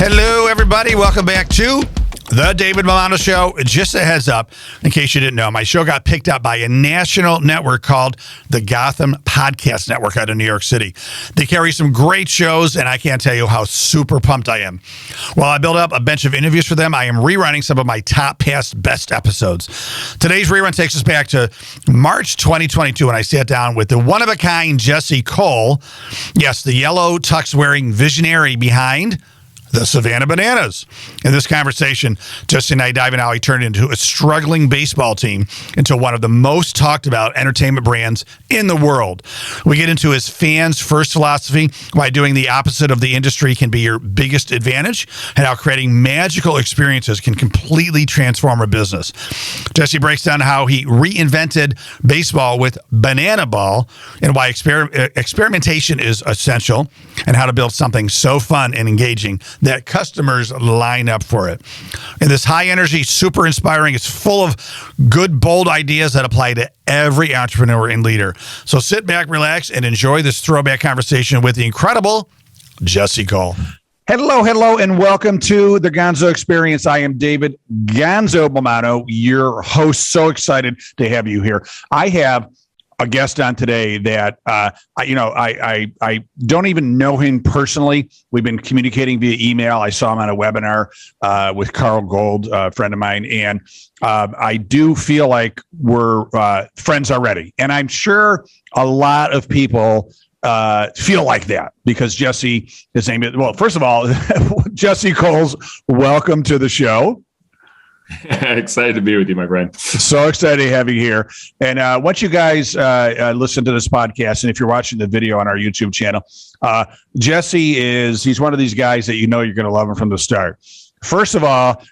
Hello, everybody. Welcome back to the David Mammano Show. Just a heads up, in case you didn't know, my show got picked up by a national network called the Gotham Podcast Network out of New York City. They carry some great shows, and I can't tell you how super pumped I am. While I build up a bunch of interviews for them, I am rerunning some of my top past best episodes. Today's rerun takes us back to March 2022 when I sat down with the one-of-a-kind Jesse Cole. Yes, the yellow tux-wearing visionary behind the Savannah Bananas. In this conversation, Jesse and I dive into how he turned into a struggling baseball team into one of the most talked about entertainment brands in the world. We get into his fans first philosophy, why doing the opposite of the industry can be your biggest advantage, and how creating magical experiences can completely transform a business. Jesse breaks down how he reinvented baseball with banana ball and why experimentation is essential, and how to build something so fun and engaging that customers line up for it. And this high energy, super inspiring, it's full of good, bold ideas that apply to every entrepreneur and leader. So sit back, relax, and enjoy this throwback conversation with the incredible Jesse Cole. Hello, and welcome to the Gonzo Experience. I am David Gonzo Mammano, your host. So excited to have you here. I have a guest on today that I don't even know him personally. We've been communicating via email. I saw him on a webinar with Carl Gold, a friend of mine, and I do feel like we're friends already. And I'm sure a lot of people feel like that because Jesse is named it. Well, first of all, Jesse Coles, welcome to the show. Excited to be with you, my friend. So excited to have you here. And once you guys listen to this podcast, and if you're watching the video on our YouTube channel, Jesse he's one of these guys that you know you're going to love him from the start. First of all,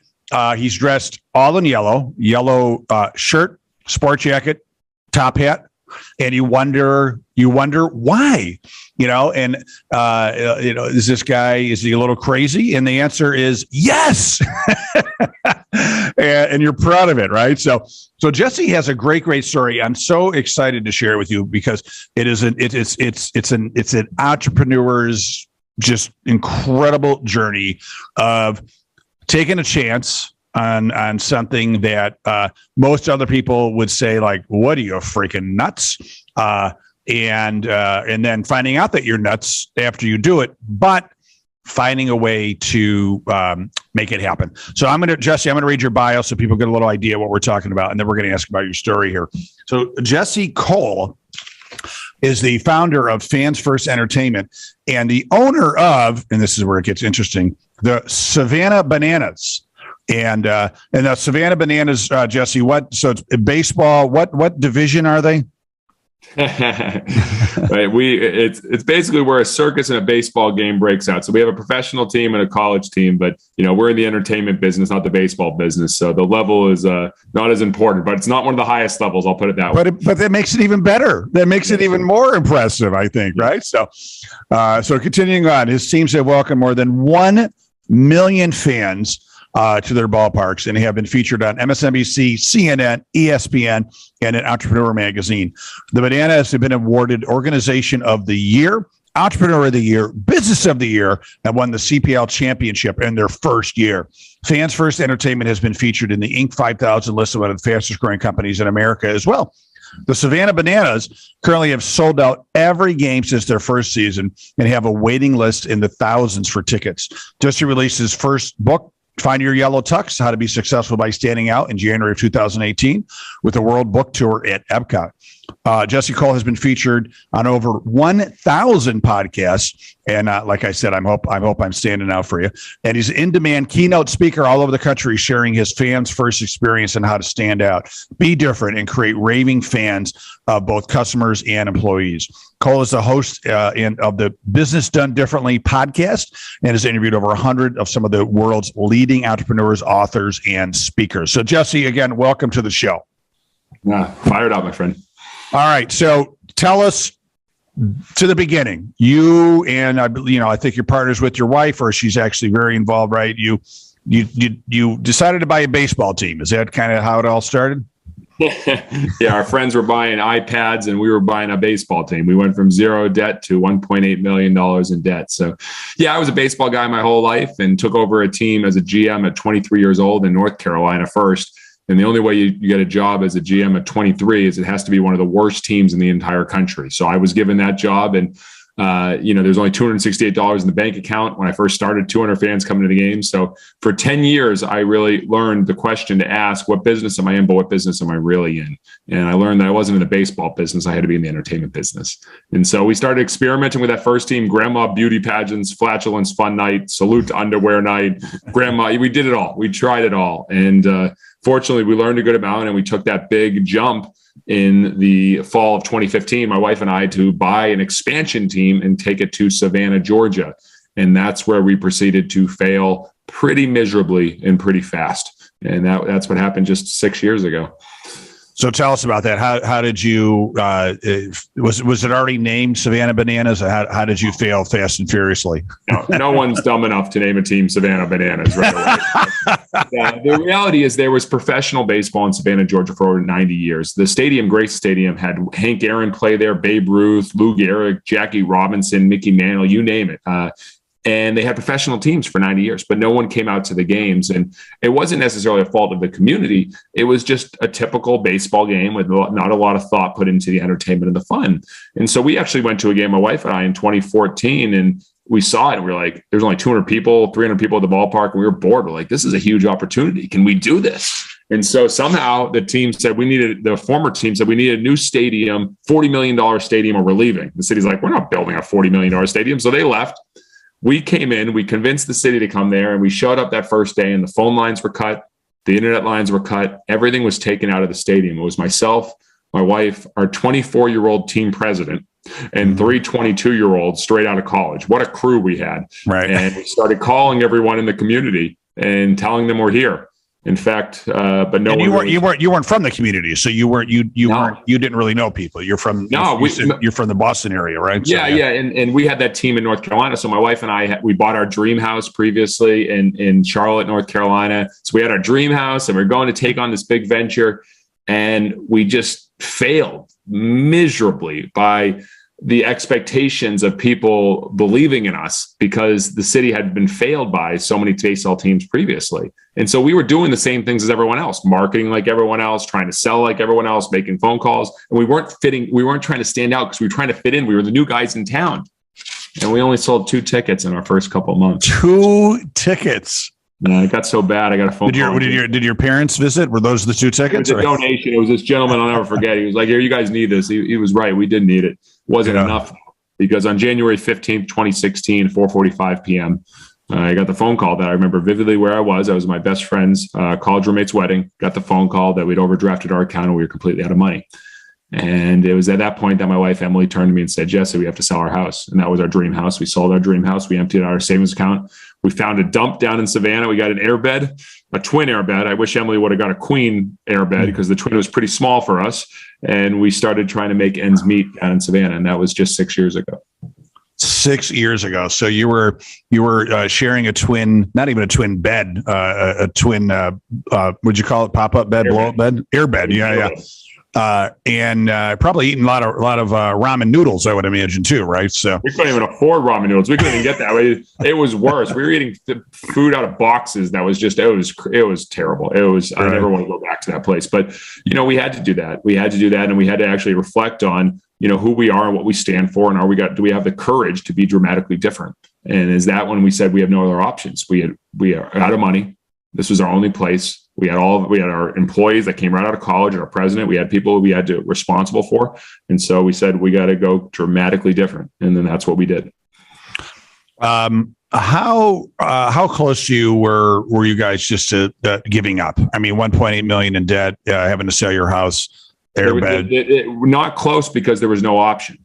he's dressed all in yellow shirt, sport jacket, top hat, and you wonder why, and is this guy, is he a little crazy? And the answer is yes. and you're proud of it, right? So Jesse has a great story. I'm so excited to share it with you because it's an entrepreneur's just incredible journey of taking a chance on something that most other people would say, like, what are you, freaking nuts? And then finding out that you're nuts after you do it, but finding a way to make it happen. So Jesse, I'm going to read your bio so people get a little idea what we're talking about, and then we're going to ask about your story here. So Jesse Cole is the founder of Fans First Entertainment and the owner of, and this is where it gets interesting, the Savannah Bananas. And the Savannah Bananas, Jesse, so it's baseball, what division are they? Right. It's basically where a circus and a baseball game breaks out. So we have a professional team and a college team, but we're in the entertainment business, not the baseball business. So the level is not as important, but it's not one of the highest levels. I'll put it that way. But that makes it even better. That makes it even more impressive, I think. Right. So continuing on, his teams have welcomed more than 1 million fans to their ballparks and have been featured on MSNBC, CNN, ESPN, and an Entrepreneur magazine. The Bananas have been awarded Organization of the Year, Entrepreneur of the Year, Business of the Year, and won the CPL Championship in their first year. Fans First Entertainment has been featured in the Inc. 5000 list of one of the fastest growing companies in America as well. The Savannah Bananas currently have sold out every game since their first season and have a waiting list in the thousands for tickets. Jesse released his first book, Find Your Yellow Tux, How to Be Successful by Standing Out, in January of 2018 with a World Book Tour at Epcot. Jesse Cole has been featured on over 1,000 podcasts. And like I said, I hope I'm standing out for you. And he's an in-demand keynote speaker all over the country, sharing his fans first experience and how to stand out, be different, and create raving fans of both customers and employees. Cole is the host of the Business Done Differently podcast and has interviewed over 100 of some of the world's leading entrepreneurs, authors, and speakers. So Jesse, again, welcome to the show. Fired up, my friend. All right. So tell us to the beginning, you and I think your partner's with your wife, or she's actually very involved, right? You decided to buy a baseball team. Is that kind of how it all started? Yeah, our friends were buying iPads and we were buying a baseball team. We went from zero debt to $1.8 million in debt. So, yeah, I was a baseball guy my whole life and took over a team as a GM at 23 years old in North Carolina first. And the only way you get a job as a GM at 23 is it has to be one of the worst teams in the entire country. So I was given that job, and there's only $268 in the bank account when I first started, 200 fans coming to the game. So for 10 years, I really learned the question to ask, what business am I in, but what business am I really in? And I learned that I wasn't in the baseball business. I had to be in the entertainment business. And so we started experimenting with that first team, grandma beauty pageants, flatulence fun night, salute to underwear night, grandma. We did it all. We tried it all. And fortunately, we learned a good amount, and we took that big jump in the fall of 2015, my wife and I, to buy an expansion team and take it to Savannah, Georgia. And that's where we proceeded to fail pretty miserably and pretty fast. And that's what happened just 6 years ago. So tell us about that. How did you, was it already named Savannah Bananas? How did you fail fast and furiously? No one's dumb enough to name a team Savannah Bananas right away. The reality is there was professional baseball in Savannah, Georgia for over 90 years. The stadium, Grace Stadium, had Hank Aaron play there, Babe Ruth, Lou Gehrig, Jackie Robinson, Mickey Mantle, you name it. And they had professional teams for 90 years, but no one came out to the games. And it wasn't necessarily a fault of the community. It was just a typical baseball game with not a lot of thought put into the entertainment and the fun. And so we actually went to a game, my wife and I, in 2014, and we saw it and we were like, there's only 200 people, 300 people at the ballpark. And we were bored. We're like, this is a huge opportunity. Can we do this? And so somehow the team said the former team said we need a new stadium, $40 million stadium, or we're leaving. The city's like, we're not building a $40 million stadium. So they left. We came in, we convinced the city to come there, and we showed up that first day, and the phone lines were cut. The internet lines were cut. Everything was taken out of the stadium. It was myself, my wife, our 24-year-old team president, and three 22-year-olds straight out of college. What a crew we had. Right. And we started calling everyone in the community and telling them we're here. In fact, but no. And you weren't from the community, so you didn't really know people. You're from you're from the Boston area, right? Yeah, so, yeah. And we had that team in North Carolina. So my wife and I we bought our dream house previously in Charlotte, North Carolina. So we had our dream house, and we're going to take on this big venture, and we just failed miserably by the expectations of people believing in us because the city had been failed by so many baseball teams previously. And so we were doing the same things as everyone else, marketing like everyone else, trying to sell like everyone else, making phone calls. And we weren't trying to stand out because we were trying to fit in. We were the new guys in town. And we only sold 2 tickets in our first couple of months. 2 tickets. Yeah, it got so bad. I got a phone call. Did your parents visit? Were those the 2 tickets? It was a donation. It was this gentleman I'll never forget. He was like, "Here, you guys need this." He was right. We did need it. Wasn't enough because on January 15th, 2016, 4:45 p.m., I got the phone call that I remember vividly where I was. I was at my best friend's college roommate's wedding. Got the phone call that we'd overdrafted our account and we were completely out of money. And it was at that point that my wife, Emily, turned to me and said, "Jesse, we have to sell our house." And that was our dream house. We sold our dream house. We emptied out our savings account. We found a dump down in Savannah. We got an airbed, a twin airbed. I wish Emily would have got a queen airbed because the twin was pretty small for us. And we started trying to make ends meet down in Savannah. And that was just 6 years ago. 6 years ago. So you were sharing a twin, not even a twin bed, a twin, would you call it pop-up bed, blow-up bed? Airbed. Yeah. And probably eating a lot of ramen noodles, I would imagine too, right? So we couldn't even afford ramen noodles. We couldn't even get that. It was worse. We were eating food out of boxes. That was just it was terrible. It was right. I never want to go back to that place. But we had to do that. We had to do that, and we had to actually reflect on who we are and what we stand for, and do we have the courage to be dramatically different? And is that when we said we have no other options? We are out of money. This was our only place. We had our employees that came right out of college, and our president. We had people we had to responsible for, and so we said we got to go dramatically different, and then that's what we did. How close to you were you guys just to giving up? I mean, 1.8 million in debt, having to sell your house, airbed. Not close because there was no option.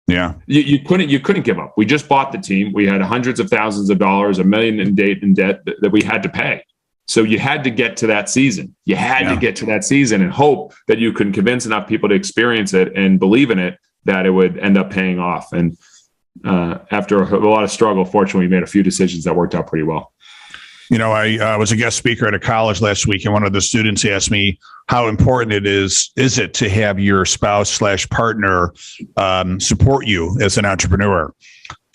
Yeah, you couldn't give up. We just bought the team. We had hundreds of thousands of dollars, $1 million in debt that we had to pay. So you had to get to that season. You had to get to that season and hope that you can convince enough people to experience it and believe in it that it would end up paying off. And after a lot of struggle, fortunately, we made a few decisions that worked out pretty well. I was a guest speaker at a college last week, and one of the students asked me how important it is it to have your spouse/partner support you as an entrepreneur.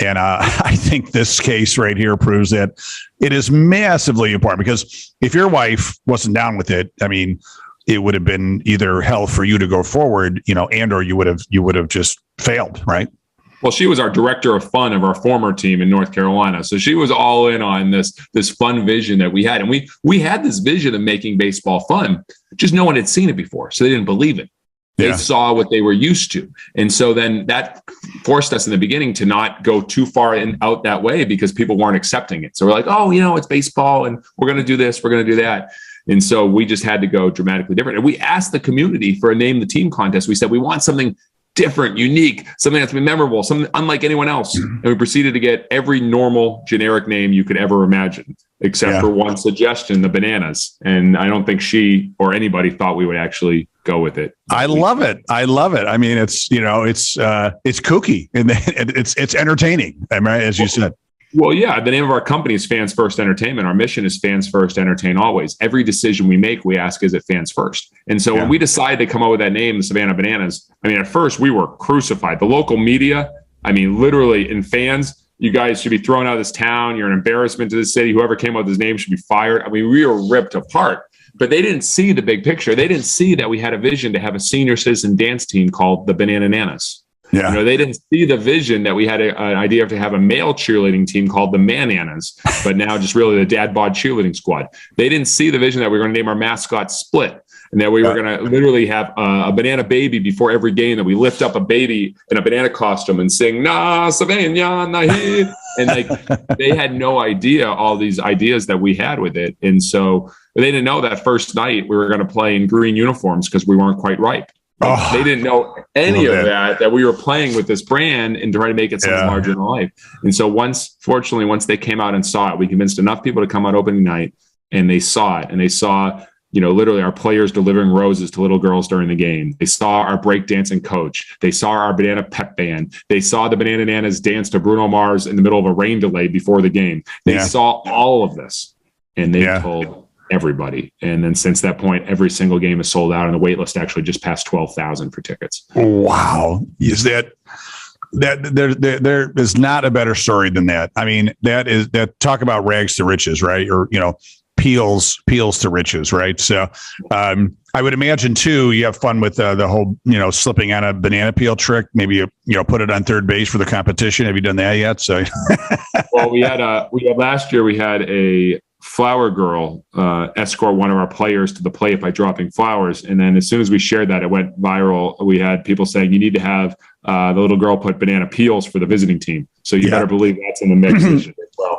And I think this case right here proves that it is massively important, because if your wife wasn't down with it, I mean, it would have been either hell for you to go forward, and or you would have just failed, right? Well, she was our director of fun of our former team in North Carolina. So she was all in on this fun vision that we had. And we had this vision of making baseball fun, just no one had seen it before. So they didn't believe it. They saw what they were used to. And so then that forced us in the beginning to not go too far out that way, because people weren't accepting it. So we're like, oh, it's baseball and we're going to do this, we're going to do that. And so we just had to go dramatically different. And we asked the community for a name the team contest. We said, we want something different, unique, something that's been memorable, something unlike anyone else. And we proceeded to get every normal generic name you could ever imagine, except for one suggestion, the Bananas. And I don't think she or anybody thought we would actually go with it. I love it. I mean, it's kooky and it's entertaining, right? As you said. Well, yeah, the name of our company is Fans First Entertainment. Our mission is fans first, entertain always. Every decision we make, we ask, is it fans first? And so when we decided to come up with that name, the Savannah Bananas, I mean, at first we were crucified. The local media, I mean, literally, in fans, you guys should be thrown out of this town. You're an embarrassment to the city. Whoever came up with his name should be fired. I mean, we were ripped apart. But they didn't see the big picture. They didn't see that we had a vision to have a senior citizen dance team called the Bananas. Yeah. They didn't see the vision that we had an idea to have a male cheerleading team called the Mananas, but now just really the dad bod cheerleading squad. They didn't see the vision that we were going to name our mascot Split, and that we were going to literally have a banana baby before every game, that we lift up a baby in a banana costume and sing, "Na Savannah, Nahi." And they had no idea all these ideas that we had with it. And so they didn't know that first night we were going to play in green uniforms because we weren't quite ripe. They didn't know any of that we were playing with this brand and trying to make it something larger than life. And so once they came out and saw it, we convinced enough people to come out opening night, and they saw it, and they saw, literally our players delivering roses to little girls during the game. They saw our breakdancing coach. They saw our banana pep band. They saw the Bananas dance to Bruno Mars in the middle of a rain delay before the game. They saw all of this, and they told everybody. And then since that point, every single game is sold out, and the wait list actually just passed 12,000 for tickets. Wow. Is that there is not a better story than that. I mean, that talk about rags to riches, right? Or, peels to riches, right? So I would imagine too, you have fun with the whole, slipping on a banana peel trick. Maybe you put it on third base for the competition. Have you done that yet? So well, we had last year we had a flower girl escort one of our players to the plate by dropping flowers, and then as soon as we shared that, it went viral. We had people saying, you need to have the little girl put banana peels for the visiting team. So you better believe that's in the mix as well.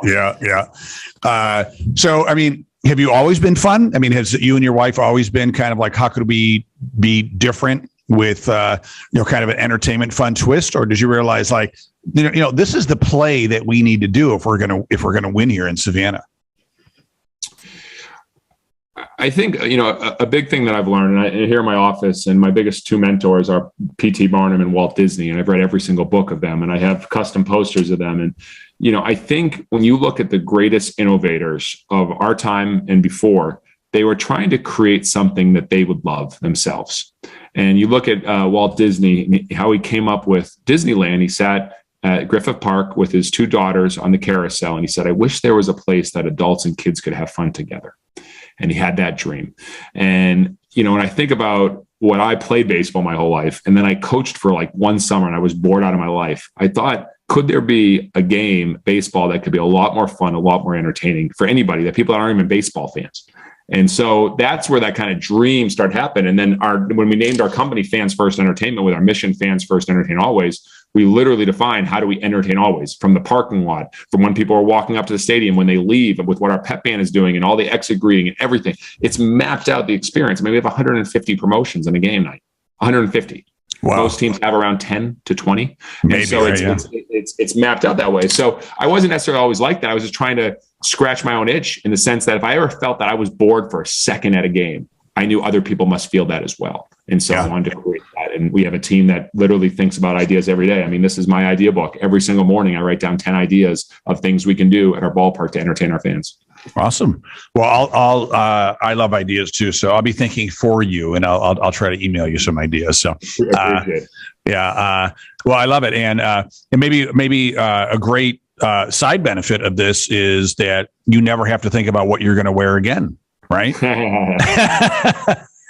So I mean, have you always been fun? I mean, has you and your wife always been kind of like, how could we be different with kind of an entertainment fun twist? Or did you realize like, this is the play that we need to do if we're gonna win here in Savannah? I think, a big thing that I've learned, and here in my office, and my biggest two mentors are P.T. Barnum and Walt Disney, and I've read every single book of them, and I have custom posters of them. And, I think when you look at the greatest innovators of our time and before, they were trying to create something that they would love themselves. And you look at Walt Disney, how he came up with Disneyland. He sat at Griffith Park with his two daughters on the carousel, and he said, I wish there was a place that adults and kids could have fun together. And he had that dream. And, when I think about when I played baseball my whole life, and then I coached for like one summer and I was bored out of my life, I thought, could there be a game, baseball, that could be a lot more fun, a lot more entertaining for anybody, that people that aren't even baseball fans? And so that's where that kind of dream started happening. And then when we named our company Fans First Entertainment, with our mission, Fans First, Entertain Always, we literally defined, how do we entertain always, from the parking lot, from when people are walking up to the stadium, when they leave, and with what our pep band is doing and all the exit greeting and everything. It's mapped out the experience. I mean, we have 150 promotions in a game night, 150. Wow. Most teams have around 10 to 20. Maybe, so it's mapped out that way. So I wasn't necessarily always like that. I was just trying to scratch my own itch, in the sense that if I ever felt that I was bored for a second at a game, I knew other people must feel that as well. And so I wanted to create that. And we have a team that literally thinks about ideas every day. I mean, this is my idea book. Every single morning, I write down 10 ideas of things we can do at our ballpark to entertain our fans. Awesome. Well, I love ideas too, so I'll be thinking for you, and I'll try to email you some ideas. So, Appreciate it. yeah. Well, I love it, and maybe a great side benefit of this is that you never have to think about what you're going to wear again, right?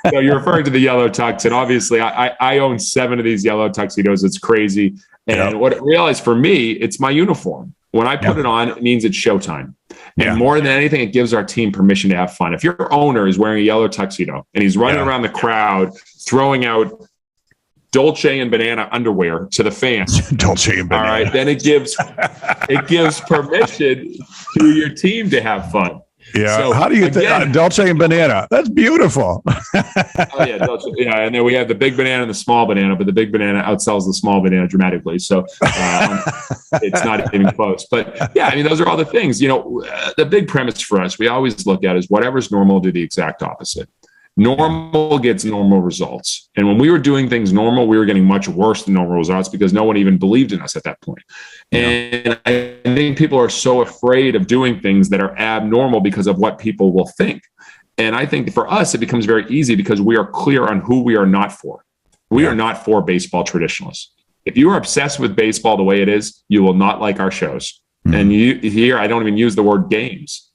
So you're referring to the yellow tux, and obviously I own 7 of these yellow tuxedos. It's crazy. And what I realized for me, it's my uniform. When I put it on, it means it's showtime. And more than anything, it gives our team permission to have fun. If your owner is wearing a yellow tuxedo and he's running around the crowd, throwing out Dolce and Banana underwear to the fans, Dolce and Banana. All right, then it gives permission to your team to have fun. Yeah. So, how do you think Dolce and Banana? That's beautiful. Dolce, and then we have the big banana and the small banana, but the big banana outsells the small banana dramatically. So it's not even close. But yeah, I mean, those are all the things. The big premise for us, we always look at is whatever's normal, do the exact opposite. Normal gets normal results. And when we were doing things normal, we were getting much worse than normal results because no one even believed in us at that point. And I think people are so afraid of doing things that are abnormal because of what people will think. And I think for us, it becomes very easy because we are clear on who we are not for. We are not for baseball traditionalists. If you are obsessed with baseball the way it is, you will not like our shows. Mm-hmm. And here, I don't even use the word games.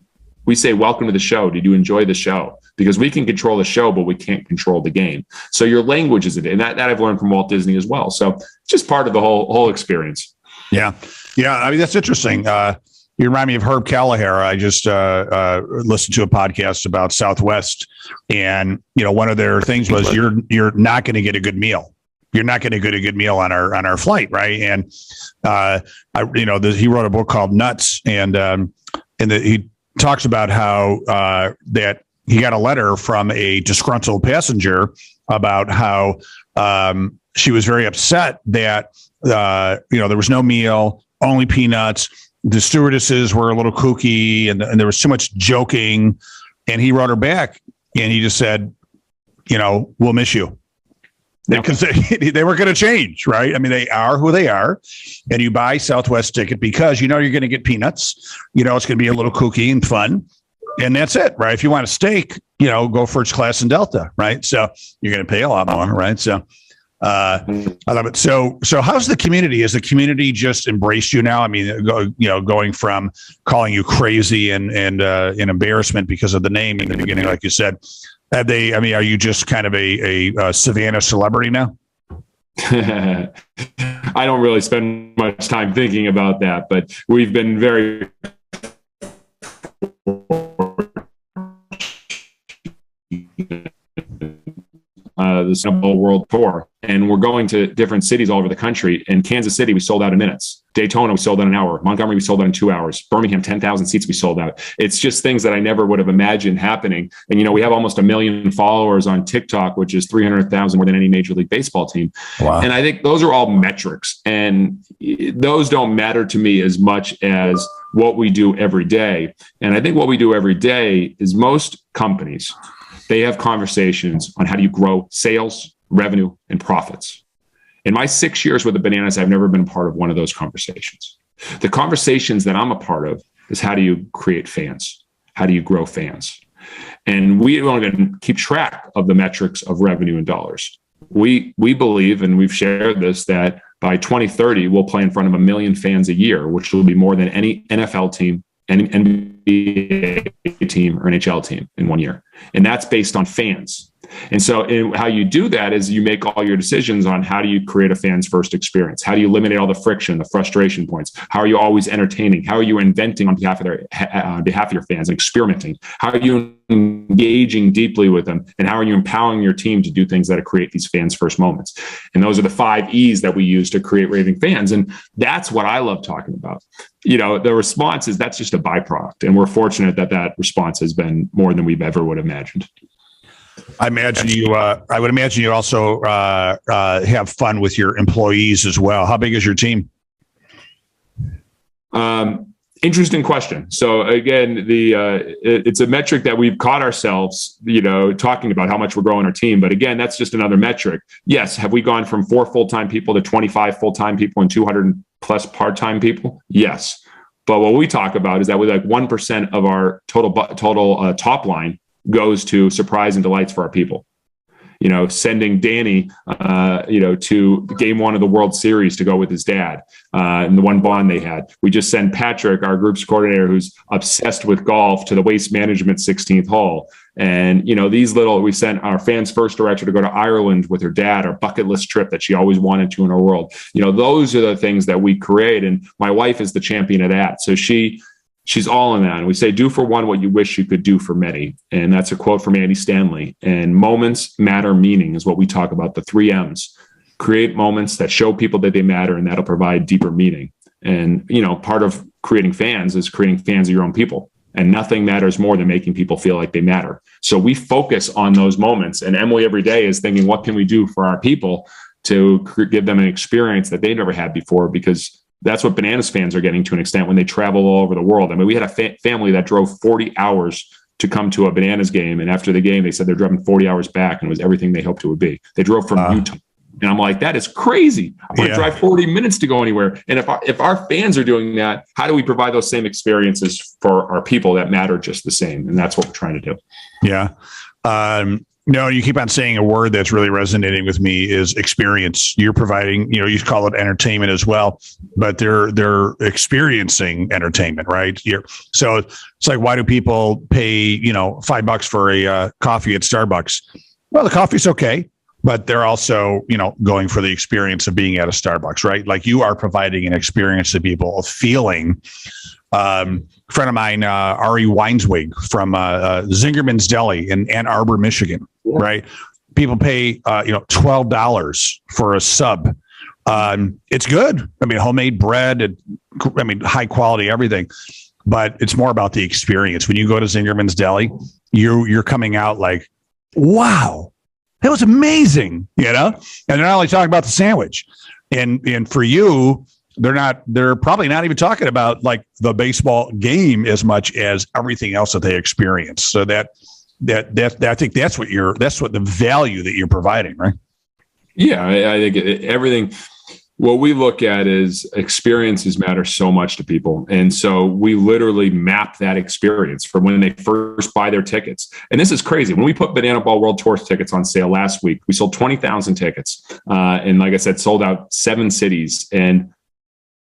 We say, welcome to the show. Did you enjoy the show? Because we can control the show, but we can't control the game. So your language is it. And that I've learned from Walt Disney as well. So it's just part of the whole experience. Yeah. Yeah. I mean, that's interesting. You remind me of Herb Callagher. I just listened to a podcast about Southwest, and one of their things was you're not going to get a good meal. You're not going to get a good meal on our flight, right? And he wrote a book called Nuts, and he talks about how that he got a letter from a disgruntled passenger about how she was very upset that there was no meal, only peanuts. The stewardesses were a little kooky, and there was too much joking. And he wrote her back, and he just said, we'll miss you. Because they were going to change, right? I mean, they are who they are. And you buy Southwest ticket because you're going to get peanuts. It's going to be a little kooky and fun. And that's it, right? If you want a steak, go first class in Delta, right? So you're going to pay a lot more, right? So I love it. So how's the community? Has the community just embraced you now? I mean, going from calling you crazy and an embarrassment because of the name in the beginning, like you said. Are you just kind of a Savannah celebrity now? I don't really spend much time thinking about that, but we've been very the Super Bowl World Tour, and we're going to different cities all over the country. In Kansas City, we sold out in minutes. Daytona, we sold out in an hour. Montgomery, we sold out in 2 hours. Birmingham, 10,000 seats we sold out. It's just things that I never would have imagined happening. And, we have almost 1 million followers on TikTok, which is 300,000 more than any Major League Baseball team. Wow. And I think those are all metrics. And those don't matter to me as much as what we do every day. And I think what we do every day is most companies, they have conversations on how do you grow sales, revenue, and profits. In my 6 years with the Bananas, I've never been a part of one of those conversations. The conversations that I'm a part of is how do you create fans? How do you grow fans? And we want to keep track of the metrics of revenue and dollars. We believe, and we've shared this, that by 2030, we'll play in front of 1 million fans a year, which will be more than any NFL team, any NBA team, or NHL team in 1 year. And that's based on fans. And so how you do that is you make all your decisions on how do you create a fan's first experience? How do you eliminate all the friction, the frustration points? How are you always entertaining? How are you inventing on behalf of your fans and experimenting? How are you engaging deeply with them? And how are you empowering your team to do things that create these fans' first moments? And those are the 5 E's that we use to create raving fans. And that's what I love talking about. The response is that's just a byproduct. And we're fortunate that response has been more than we've ever would have imagined. I would imagine you also have fun with your employees as well. How big is your team? Interesting question. So again, it's a metric that we've caught ourselves, talking about how much we're growing our team. But again, that's just another metric. Yes. Have we gone from 4 full-time people to 25 full-time people and 200 plus part-time people? Yes. But what we talk about is that we like 1% of our total top line goes to surprise and delights for our people. Sending Danny, to game 1 of the World Series to go with his dad, and the one bond they had. We just sent Patrick, our group's coordinator, who's obsessed with golf, to the Waste Management 16th hole. And, we sent our fans first director to go to Ireland with her dad, our bucket list trip that she always wanted to in her world. Those are the things that we create. And my wife is the champion of that. So she's all in that. And we say, do for one what you wish you could do for many. And that's a quote from Andy Stanley. And moments matter meaning is what we talk about, the 3 M's. Create moments that show people that they matter, and that'll provide deeper meaning. And, part of creating fans is creating fans of your own people. And nothing matters more than making people feel like they matter. So we focus on those moments. And Emily every day is thinking, what can we do for our people to give them an experience that they never had before? Because that's what Bananas fans are getting to an extent when they travel all over the world. I mean, we had a family that drove 40 hours to come to a Bananas game. And after the game, they said they're driving 40 hours back, and it was everything they hoped it would be. They drove from Utah. And I'm like, that is crazy. I'm going to drive 40 minutes to go anywhere. And if our fans are doing that, how do we provide those same experiences for our people that matter just the same? And that's what we're trying to do. Yeah. No, you keep on saying a word that's really resonating with me is experience. You're providing, you call it entertainment as well, but they're experiencing entertainment, right? So it's like, why do people pay, $5 for a coffee at Starbucks? Well, the coffee's okay, but they're also, going for the experience of being at a Starbucks, right? Like, you are providing an experience to people of feeling. Friend of mine, Ari Weinswig from Zingerman's Deli in Ann Arbor, Michigan, right? People pay, $12 for a sub. It's good. I mean, homemade bread, high quality, everything, but it's more about the experience. When you go to Zingerman's Deli, you're coming out like, wow, that was amazing, and they're not only talking about the sandwich, and for you, they're probably not even talking about like the baseball game as much as everything else that they experience. So that I think that's what the value that you're providing, right? Yeah, I think everything. What we look at is experiences matter so much to people. And so we literally map that experience from when they first buy their tickets. And this is crazy. When we put Banana Ball World Tour tickets on sale last week, we sold 20,000 tickets. And like I said, sold out 7 cities. And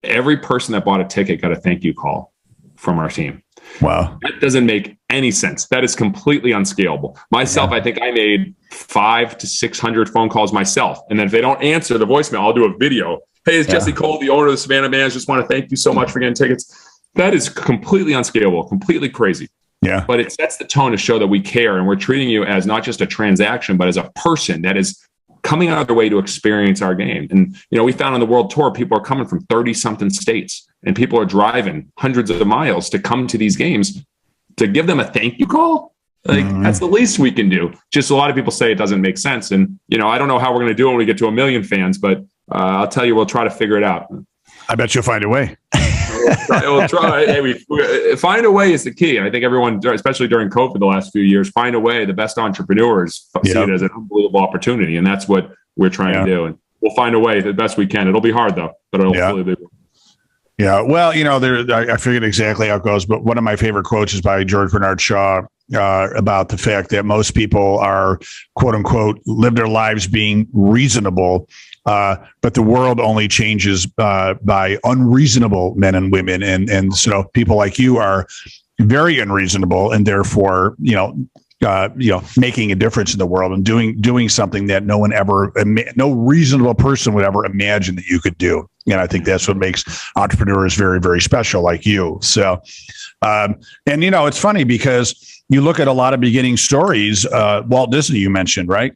every person that bought a ticket got a thank you call from our team. Wow. That doesn't make any sense. That is completely unscalable. Myself, I think I made 500 to 600 phone calls myself. And then if they don't answer the voicemail, I'll do a video. Hey, it's Jesse Cole, the owner of the Savannah Bananas. Just want to thank you so much for getting tickets. That is completely unscalable, completely crazy. Yeah. But it sets the tone to show that we care, and we're treating you as not just a transaction, but as a person that is coming out of their way to experience our game. And, we found on the World Tour, people are coming from 30-something states, and people are driving hundreds of miles to come to these games. To give them a thank you call, that's the least we can do. Just a lot of people say it doesn't make sense. And, I don't know how we're going to do it when we get to 1 million fans, but I'll tell you, we'll try to figure it out. I bet you'll find a way. We'll try. Hey, we find a way is the key. And I think everyone, especially during COVID the last few years, find a way. The best entrepreneurs see it as an unbelievable opportunity. And that's what we're trying to do. And we'll find a way the best we can. It'll be hard, though, but it'll hopefully be. Yeah. Well, I forget exactly how it goes, but one of my favorite quotes is by George Bernard Shaw about the fact that most people are, quote unquote, live their lives being reasonable. But the world only changes by unreasonable men and women. And so people like you are very unreasonable, and therefore, making a difference in the world and doing something that no reasonable person would ever imagine that you could do. And I think that's what makes entrepreneurs very, very special, like you. So, it's funny because you look at a lot of beginning stories. Walt Disney, you mentioned, right?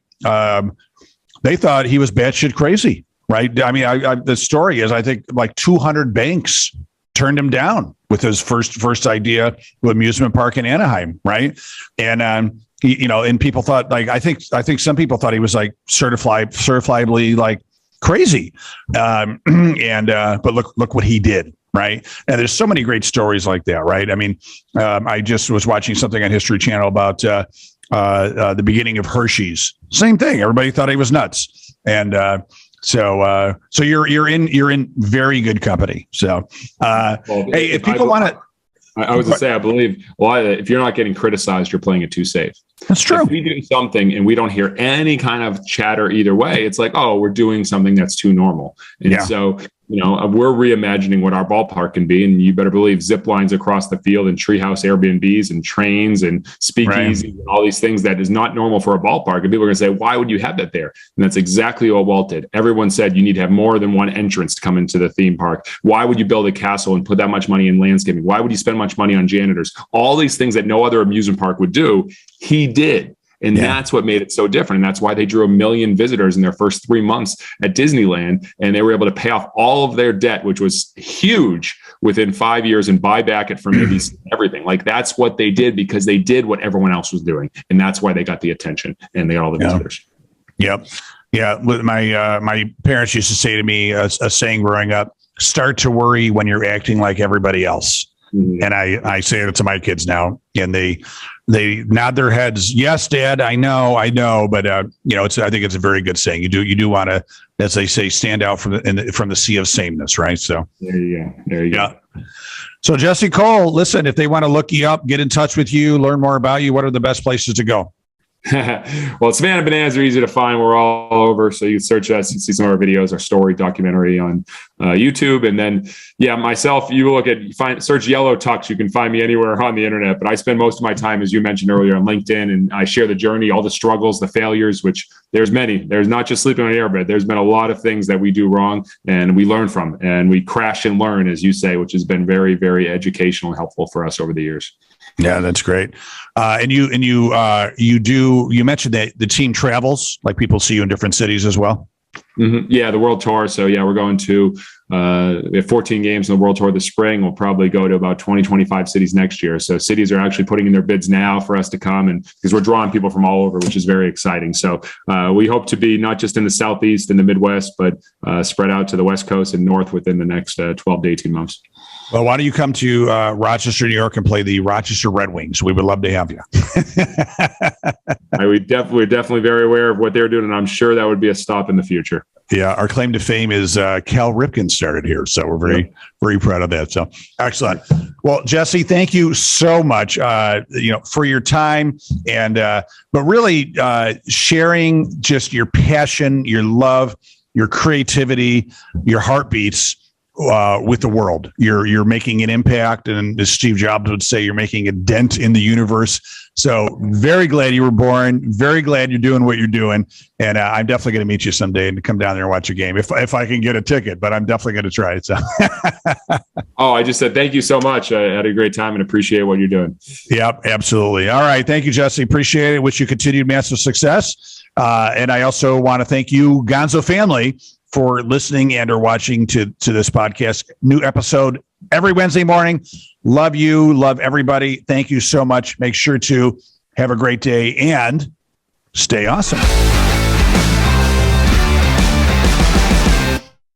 They thought he was batshit crazy, right? I mean, the story is, I think, like 200 banks turned him down with his first idea of amusement park in Anaheim, right? And and people thought, like, I think some people thought he was like certifiably like crazy, but look what he did. Right. And there's so many great stories like that. Right. I mean, I just was watching something on History Channel about the beginning of Hershey's. Same thing. Everybody thought he was nuts. And So you're in very good company. So hey, if people want to. I was going to say, I believe, if you're not getting criticized, you're playing it too safe. That's true. If we do something and we don't hear any kind of chatter either way, it's like, oh, we're doing something that's too normal. And so, we're reimagining what our ballpark can be. And you better believe zip lines across the field and treehouse Airbnbs and trains and speakeasies and all these things that is not normal for a ballpark. And people are going to say, why would you have that there? And that's exactly what Walt did. Everyone said you need to have more than one entrance to come into the theme park. Why would you build a castle and put that much money in landscaping? Why would you spend much money on janitors? All these things that no other amusement park would do, he did. And that's what made it so different. And that's why they drew 1 million visitors in their first 3 months at Disneyland. And they were able to pay off all of their debt, which was huge, within 5 years and buy back it from maybe everything. Like, that's what they did because they did what everyone else was doing. And that's why they got the attention and they got all the visitors. Yep. Yeah. My parents used to say to me a saying growing up, start to worry when you're acting like everybody else. Mm-hmm. And I say it to my kids now, and they nod their heads. Yes, Dad, I know, but I think it's a very good saying. You do want to, as they say, stand out from the sea of sameness, right? So there you go. So Jesse Cole, listen, if they want to look you up, get in touch with you, learn more about you, what are the best places to go? Well, Savannah Bananas are easy to find. We're all over. So you can search us and see some of our videos, our story documentary on YouTube. And then, myself, you look at, search Yellow Tux. You can find me anywhere on the internet. But I spend most of my time, as you mentioned earlier, on LinkedIn. And I share the journey, all the struggles, the failures, which there's many. There's not just sleeping on an airbed. There's been a lot of things that we do wrong and we learn from. And we crash and learn, as you say, which has been very, very educational and helpful for us over the years. Yeah, that's great. And you mentioned that the team travels, like people see you in different cities as well. Mm-hmm. Yeah, the World Tour. So we're going to we have 14 games in the World Tour this spring. We'll probably go to about 20, 25 cities next year. So cities are actually putting in their bids now for us to come, and because we're drawing people from all over, which is very exciting. So we hope to be not just in the Southeast and the Midwest, but spread out to the West Coast and North within the next 12 to 18 months. Well, why don't you come to Rochester, New York, and play the Rochester Red Wings? We would love to have you. We're definitely very aware of what they're doing, and I'm sure that would be a stop in the future. Yeah, our claim to fame is Cal Ripken started here, so we're very, very proud of that. So excellent. Well, Jesse, thank you so much, for your time and but really sharing just your passion, your love, your creativity, your heartbeats. With the world, you're making an impact, and as Steve Jobs would say, you're making a dent in the universe. So very glad you were born. Very glad you're doing what you're doing, and I'm definitely going to meet you someday and to come down there and watch a game if I can get a ticket. But I'm definitely going to try it. So. I just said thank you so much. I had a great time and appreciate what you're doing. Yep, absolutely. All right, thank you, Jesse. Appreciate it. Wish you continued massive success. And I also want to thank you, Gonzo family, for listening and or watching to this podcast. New episode every Wednesday morning. Love you. Love everybody. Thank you so much. Make sure to have a great day and stay awesome.